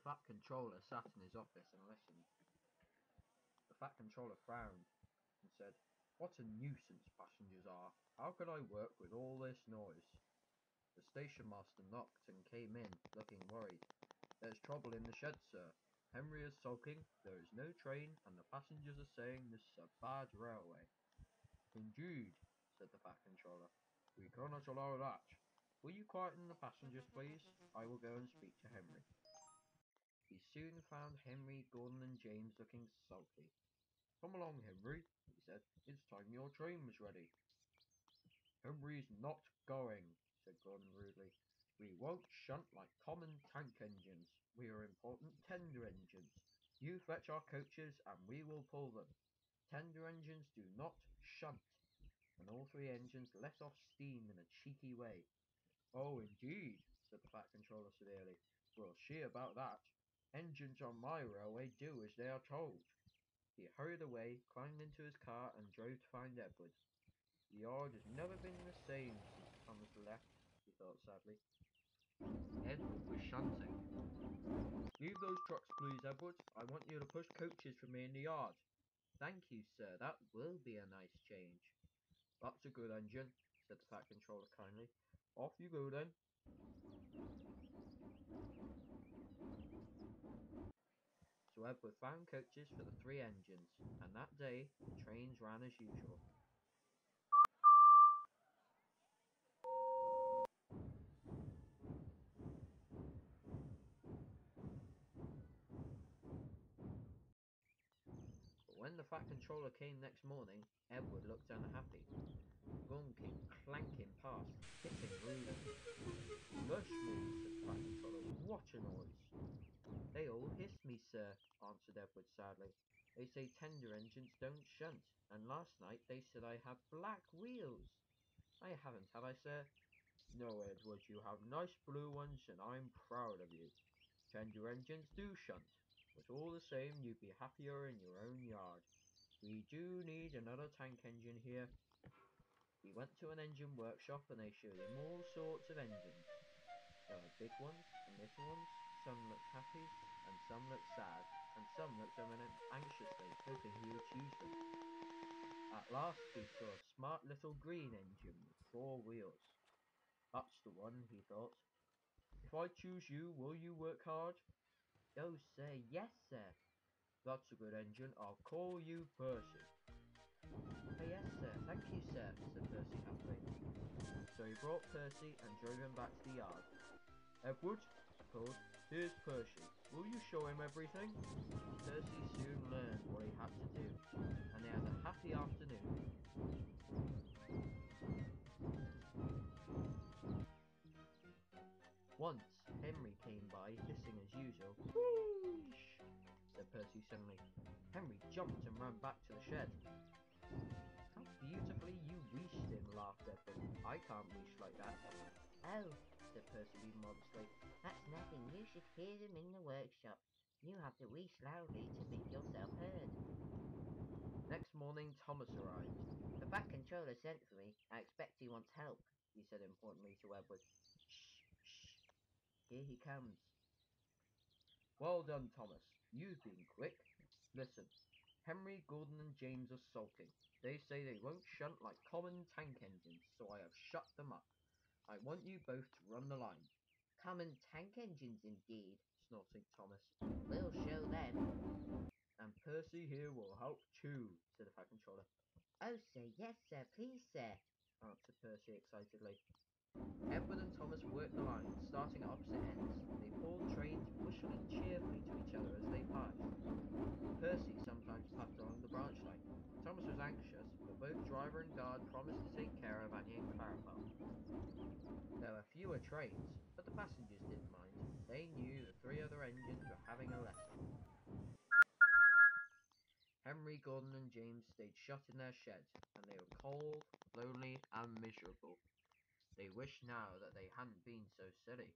Fat Controller sat in his office and listened. The Fat Controller frowned and said, "What a nuisance passengers are. How can I work with all this noise?" The station master knocked and came in, looking worried. "There's trouble in the shed, sir. Henry is sulking, there is no train, and the passengers are saying this is a bad railway." "Indeed," said the Fat Controller. "We cannot allow that. Will you quieten the passengers, please? I will go and speak to Henry." He soon found Henry, Gordon and James looking sulky. "Come along, Henry," he said. "It's time your train was ready." "Henry's not going," said Gordon rudely. "We won't shunt like common tank engines. We are important tender engines. You fetch our coaches and we will pull them. Tender engines do not shunt." And all three engines let off steam in a cheeky way. "Oh, indeed," said the Fat Controller severely. "We'll see about that. Engines on my railway do as they are told." He hurried away, climbed into his car, and drove to find Edward. The yard has never been the same since Thomas left, he thought sadly. Edward was shunting. "Leave those trucks, please, Edward. I want you to push coaches for me in the yard." "Thank you, sir. That will be a nice change." "That's a good engine," said the Fat Controller kindly. "Off you go then." So Edward found coaches for the three engines, and that day the trains ran as usual. When the Fat Controller came next morning, Edward looked unhappy. Gun came clanking past, hitting rudely. "Bless me," said the Fat Controller, "what a noise!" "They all hissed me, sir," answered Edward sadly. "They say tender engines don't shunt, and last night they said I have black wheels. I haven't, have I, sir?" "No, Edward, you have nice blue ones, and I'm proud of you. Tender engines do shunt, but all the same you'd be happier in your own yard. We do need another tank engine here." He went to an engine workshop and they showed him all sorts of engines. There were big ones and little ones, some looked happy and some looked sad, and some looked over them anxiously, hoping he would choose them. At last he saw a smart little green engine with 4 wheels. "That's the one," he thought. "If I choose you, will you work hard?" "Oh, sir, yes, sir." "That's a good engine. I'll call you Percy." "Oh, yes, sir. Thank you, sir," said Percy happily. So he brought Percy and drove him back to the yard. "Edward," he called, "here's Percy. Will you show him everything?" Percy soon learned what he had to do, and they had a happy afternoon. Once Henry came by, hissing as usual. "Whoosh!" said Percy suddenly. Henry jumped and ran back to the shed. "How beautifully you wheeshed him," laughed Edward. "I can't wheesh like that." "Oh," said Percy modestly, "that's nothing. You should hear them in the workshop. You have to wheesh loudly to make yourself heard." Next morning Thomas arrived. "The Fat Controller sent for me. I expect he wants help," he said importantly to Edward. "Shh, shh. Here he comes." "Well done, Thomas. You've been quick. Listen, Henry, Gordon and James are sulking. They say they won't shunt like common tank engines, so I have shut them up. I want you both to run the line." "Common tank engines, indeed," snorted Thomas. "We'll show them." "And Percy here will help too," said the Fat Controller. "Oh, sir, yes, sir, please, sir," answered Percy excitedly. Edward and Thomas worked the line, starting at opposite ends. They pulled trains, whistling cheerfully to each other as they passed. Percy sometimes puffed along the branch line. Thomas was anxious, but both driver and guard promised to take care of Annie and Clarabelle. There were fewer trains, but the passengers didn't mind. They knew the 3 other engines were having a lesson. Henry, Gordon and James stayed shut in their shed, and they were cold, lonely and miserable. They wished now that they hadn't been so silly.